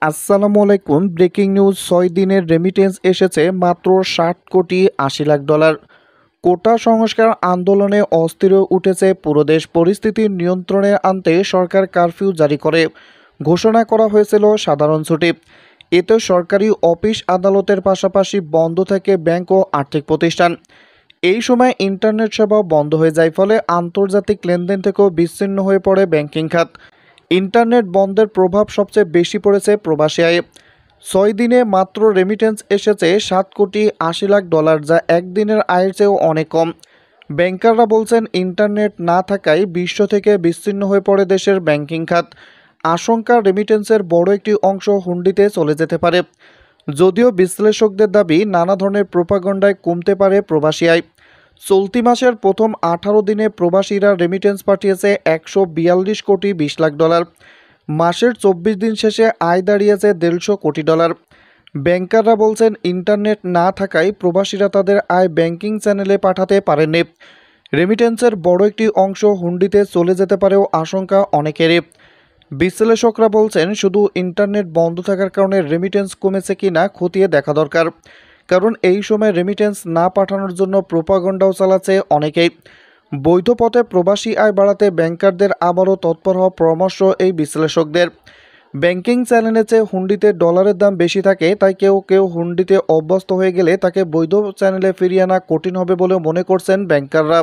আসসালামু আলাইকুম। Breaking news. 6 দিনের রেমিটেন্স এসেছে মাত্র $60,80,00,000। কোটা সংস্কার আন্দোলনে অস্থির হয়ে উঠেছে পুরো দেশ। পরিস্থিতি নিয়ন্ত্রণে আনতে সরকার কারফিউ জারি করে ঘোষণা করা হয়েছিল সাধারণ ছুটি। এতে সরকারি অফিস আদালতের পাশাপাশি বন্ধ থাকে ব্যাংক ও আর্থিক প্রতিষ্ঠান। এই সময় ইন্টারনেট সেবাও বন্ধ হয়ে যায়, ফলে আন্তর্জাতিক লেনদেন থেকেও বিচ্ছিন্ন হয়ে পড়ে ব্যাংকিং খাত। ইন্টারনেট বন্ধের প্রভাব সবচেয়ে বেশি পড়েছে প্রবাসী আয়ে। 6 দিনে মাত্র রেমিটেন্স এসেছে $7,80,00,000, যা একদিনের আয়ের চেয়েও অনেক কম। ব্যাংকাররা বলছেন, ইন্টারনেট না থাকায় বিশ্ব থেকে বিচ্ছিন্ন হয়ে পড়ে দেশের ব্যাংকিং খাত। আশঙ্কা, রেমিটেন্সের বড় একটি অংশ হুন্ডিতে চলে যেতে পারে। যদিও বিশ্লেষকদের দাবি, নানা ধরনের প্রোপাগান্ডায় কমতে পারে প্রবাসী আয়। চলতি মাসের প্রথম 18 দিনে প্রবাসীরা রেমিটেন্স পাঠিয়েছে $142,20,00,000। মাসের 24 দিন শেষে আয় দাঁড়িয়েছে $150,কোটি। ব্যাংকাররা বলছেন, ইন্টারনেট না থাকায় প্রবাসীরা তাদের আয় ব্যাংকিং চ্যানেলে পাঠাতে পারেননি। রেমিটেন্সের বড় একটি অংশ হুন্ডিতে চলে যেতে পারেও আশঙ্কা অনেকেরই। বিশ্লেষকরা বলছেন, শুধু ইন্টারনেট বন্ধ থাকার কারণে রেমিটেন্স কমেছে কিনা খতিয়ে দেখা দরকার। কারণ এই সময় রেমিটেন্স না পাঠানোর জন্য প্রোপাগান্ডাও চালাচ্ছে অনেকেই। বৈধ পথে প্রবাসী আয় বাড়াতে ব্যাংকারদের আবারও তৎপর হওয়ার পরামর্শ এই বিশ্লেষকদের। ব্যাংকিং চ্যানেলের চেয়ে হুন্ডিতে ডলারের দাম বেশি থাকে, তাই কেউ কেউ হুন্ডিতে অভ্যস্ত হয়ে গেলে তাকে বৈধ চ্যানেলে ফিরিয়ে আনা কঠিন হবে বলেও মনে করছেন ব্যাংকাররা।